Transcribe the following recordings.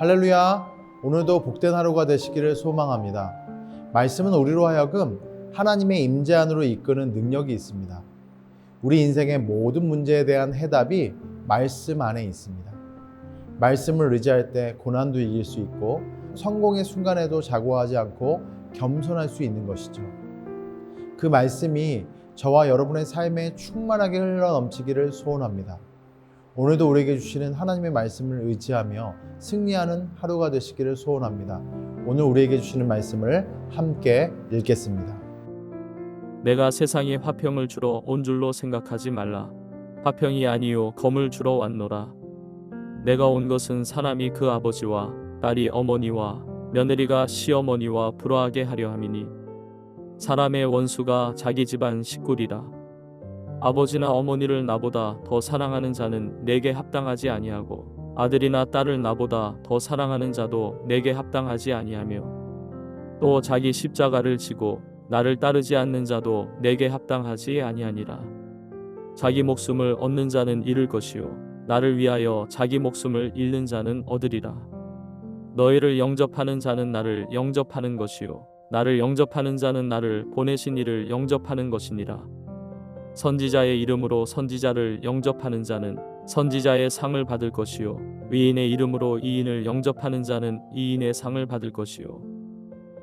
할렐루야! 오늘도 복된 하루가 되시기를 소망합니다. 말씀은 우리로 하여금 하나님의 임재 안으로 이끄는 능력이 있습니다. 우리 인생의 모든 문제에 대한 해답이 말씀 안에 있습니다. 말씀을 의지할 때 고난도 이길 수 있고 성공의 순간에도 자고하지 않고 겸손할 수 있는 것이죠. 그 말씀이 저와 여러분의 삶에 충만하게 흘러넘치기를 소원합니다. 오늘도 우리에게 주시는 하나님의 말씀을 의지하며 승리하는 하루가 되시기를 소원합니다. 오늘 우리에게 주시는 말씀을 함께 읽겠습니다. 내가 세상에 화평을 주러 온 줄로 생각하지 말라. 화평이 아니요 검을 주러 왔노라. 내가 온 것은 사람이 그 아버지와 딸이 어머니와 며느리가 시어머니와 불화하게 하려 함이니 사람의 원수가 자기 집안 식구리라. 아버지나 어머니를 나보다 더 사랑하는 자는 내게 합당하지 아니하고 아들이나 딸을 나보다 더 사랑하는 자도 내게 합당하지 아니하며 또 자기 십자가를 지고 나를 따르지 않는 자도 내게 합당하지 아니하니라. 자기 목숨을 얻는 자는 잃을 것이요 나를 위하여 자기 목숨을 잃는 자는 얻으리라. 너희를 영접하는 자는 나를 영접하는 것이요 나를 영접하는 자는 나를 보내신 이를 영접하는 것이니라. 선지자의 이름으로 선지자를 영접하는 자는 선지자의 상을 받을 것이요 의인의 이름으로 의인을 영접하는 자는 의인의 상을 받을 것이요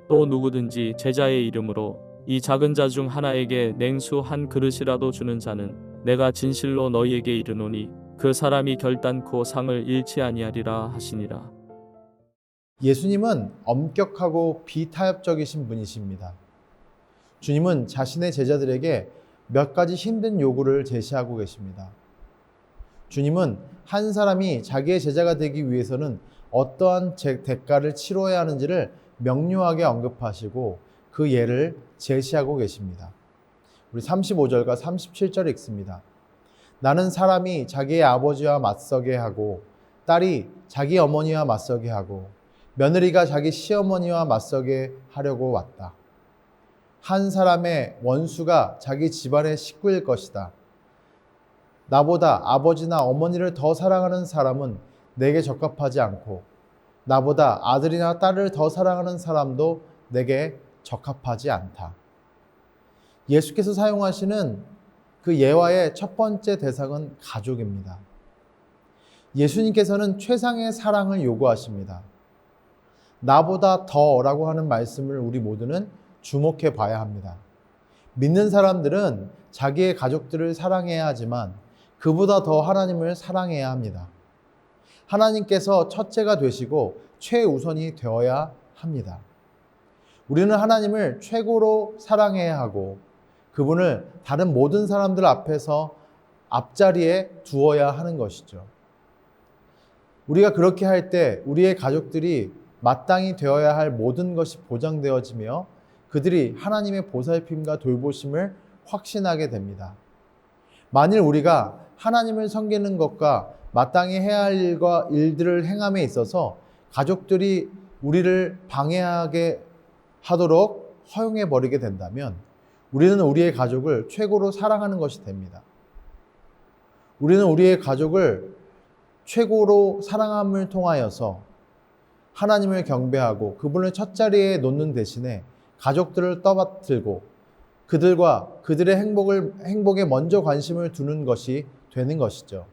또 누구든지 제자의 이름으로 이 작은 자 중 하나에게 냉수 한 그릇이라도 주는 자는 내가 진실로 너희에게 이르노니 그 사람이 결단코 상을 잃지 아니하리라 하시니라. 예수님은 엄격하고 비타협적이신 분이십니다. 주님은 자신의 제자들에게 몇 가지 힘든 요구를 제시하고 계십니다. 주님은 한 사람이 자기의 제자가 되기 위해서는 어떠한 대가를 치러야 하는지를 명료하게 언급하시고 그 예를 제시하고 계십니다. 우리 35절과 37절 읽습니다. 나는 사람이 자기의 아버지와 맞서게 하고 딸이 자기 어머니와 맞서게 하고 며느리가 자기 시어머니와 맞서게 하려고 왔다. 한 사람의 원수가 자기 집안의 식구일 것이다. 나보다 아버지나 어머니를 더 사랑하는 사람은 내게 적합하지 않고 나보다 아들이나 딸을 더 사랑하는 사람도 내게 적합하지 않다. 예수께서 사용하시는 그 예화의 첫 번째 대상은 가족입니다. 예수님께서는 최상의 사랑을 요구하십니다. 나보다 더라고 하는 말씀을 우리 모두는 주목해 봐야 합니다. 믿는 사람들은 자기의 가족들을 사랑해야 하지만 그보다 더 하나님을 사랑해야 합니다. 하나님께서 첫째가 되시고 최우선이 되어야 합니다. 우리는 하나님을 최고로 사랑해야 하고 그분을 다른 모든 사람들 앞에서 앞자리에 두어야 하는 것이죠. 우리가 그렇게 할 때 우리의 가족들이 마땅히 되어야 할 모든 것이 보장되어지며 그들이 하나님의 보살핌과 돌보심을 확신하게 됩니다. 만일 우리가 하나님을 섬기는 것과 마땅히 해야 할 일들을 행함에 있어서 가족들이 우리를 방해하게 하도록 허용해 버리게 된다면 우리는 우리의 가족을 최고로 사랑하는 것이 됩니다. 우리는 우리의 가족을 최고로 사랑함을 통하여서 하나님을 경배하고 그분을 첫자리에 놓는 대신에 가족들을 떠받들고 그들과 그들의 행복에 먼저 관심을 두는 것이 되는 것이죠.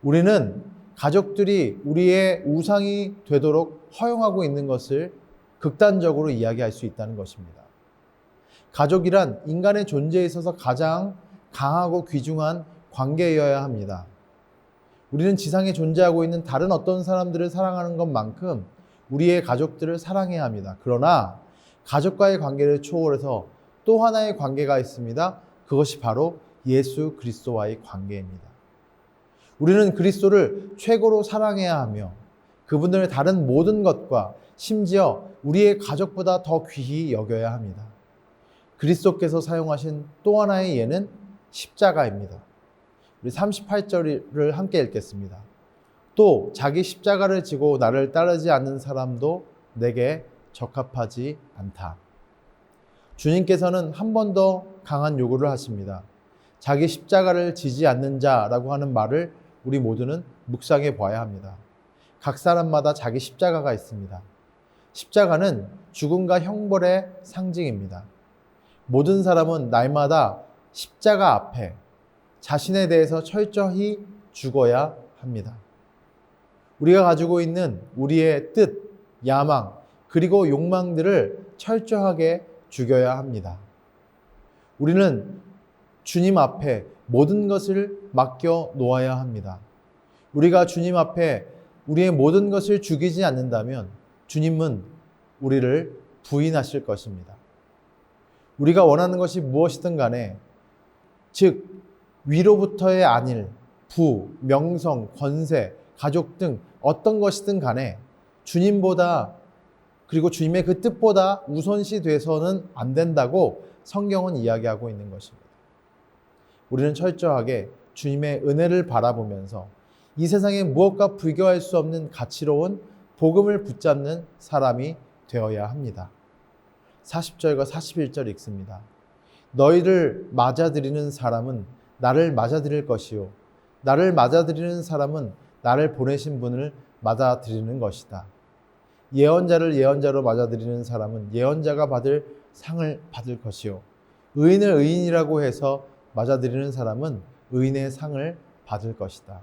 우리는 가족들이 우리의 우상이 되도록 허용하고 있는 것을 극단적으로 이야기할 수 있다는 것입니다. 가족이란 인간의 존재에 있어서 가장 강하고 귀중한 관계여야 합니다. 우리는 지상에 존재하고 있는 다른 어떤 사람들을 사랑하는 것만큼 우리의 가족들을 사랑해야 합니다. 그러나 가족과의 관계를 초월해서 또 하나의 관계가 있습니다. 그것이 바로 예수 그리스도와의 관계입니다. 우리는 그리스도를 최고로 사랑해야 하며 그분을 다른 모든 것과 심지어 우리의 가족보다 더 귀히 여겨야 합니다. 그리스도께서 사용하신 또 하나의 예는 십자가입니다. 우리 38절을 함께 읽겠습니다. 또 자기 십자가를 지고 나를 따르지 않는 사람도 내게 적합하지 않다. 주님께서는 한 번 더 강한 요구를 하십니다. 자기 십자가를 지지 않는 자라고 하는 말을 우리 모두는 묵상해 봐야 합니다. 각 사람마다 자기 십자가가 있습니다. 십자가는 죽음과 형벌의 상징입니다. 모든 사람은 날마다 십자가 앞에 자신에 대해서 철저히 죽어야 합니다. 우리가 가지고 있는 우리의 뜻, 야망, 그리고 욕망들을 철저하게 죽여야 합니다. 우리는 주님 앞에 모든 것을 맡겨 놓아야 합니다. 우리가 주님 앞에 우리의 모든 것을 죽이지 않는다면 주님은 우리를 부인하실 것입니다. 우리가 원하는 것이 무엇이든 간에, 즉 위로부터의 안일, 부, 명성, 권세, 가족 등 어떤 것이든 간에 주님보다, 그리고 주님의 그 뜻보다 우선시 돼서는 안 된다고 성경은 이야기하고 있는 것입니다. 우리는 철저하게 주님의 은혜를 바라보면서 이 세상에 무엇과 비교할 수 없는 가치로운 복음을 붙잡는 사람이 되어야 합니다. 40절과 41절 읽습니다. 너희를 맞아들이는 사람은 나를 맞아들일 것이요 나를 맞아들이는 사람은 나를 보내신 분을 맞아들이는 것이다. 예언자를 예언자로 맞아들이는 사람은 예언자가 받을 상을 받을 것이요 의인을 의인이라고 해서 맞아들이는 사람은 의인의 상을 받을 것이다.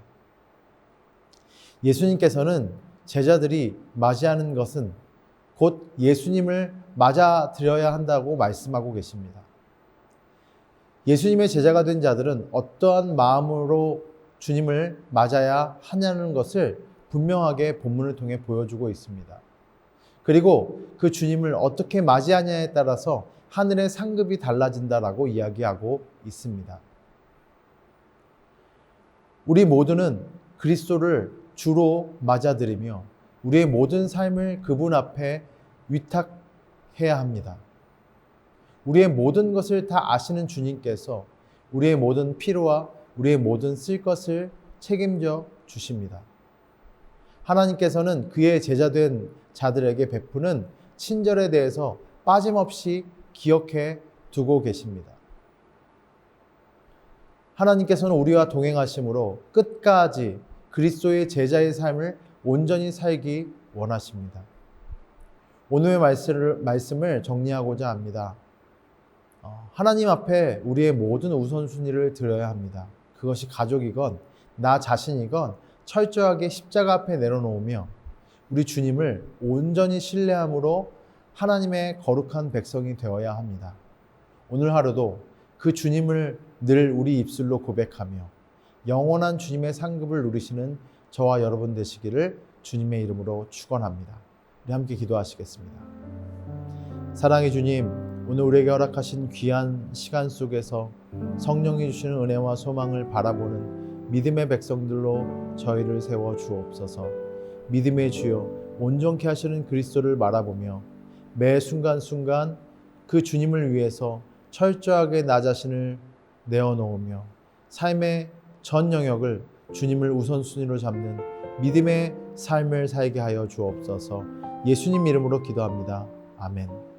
예수님께서는 제자들이 맞이하는 것은 곧 예수님을 맞아들여야 한다고 말씀하고 계십니다. 예수님의 제자가 된 자들은 어떠한 마음으로 주님을 맞아야 하냐는 것을 분명하게 본문을 통해 보여주고 있습니다. 그리고 그 주님을 어떻게 맞이하냐에 따라서 하늘의 상급이 달라진다라고 이야기하고 있습니다. 우리 모두는 그리스도를 주로 맞아들이며 우리의 모든 삶을 그분 앞에 위탁해야 합니다. 우리의 모든 것을 다 아시는 주님께서 우리의 모든 필요와 우리의 모든 쓸 것을 책임져 주십니다. 하나님께서는 그의 제자된 자들에게 베푸는 친절에 대해서 빠짐없이 기억해 두고 계십니다. 하나님께서는 우리와 동행하심으로 끝까지 그리스도의 제자의 삶을 온전히 살기 원하십니다. 오늘의 말씀을 정리하고자 합니다. 하나님 앞에 우리의 모든 우선순위를 드려야 합니다. 그것이 가족이건 나 자신이건 철저하게 십자가 앞에 내려놓으며 우리 주님을 온전히 신뢰함으로 하나님의 거룩한 백성이 되어야 합니다. 오늘 하루도 그 주님을 늘 우리 입술로 고백하며 영원한 주님의 상급을 누리시는 저와 여러분 되시기를 주님의 이름으로 축원합니다. 우리 함께 기도하시겠습니다. 사랑의 주님, 오늘 우리에게 허락하신 귀한 시간 속에서 성령이 주시는 은혜와 소망을 바라보는 믿음의 백성들로 저희를 세워 주옵소서. 믿음의 주여, 온전케 하시는 그리스도를 바라보며 매 순간순간 그 주님을 위해서 철저하게 나 자신을 내어놓으며 삶의 전 영역을 주님을 우선순위로 잡는 믿음의 삶을 살게 하여 주옵소서. 예수님 이름으로 기도합니다. 아멘.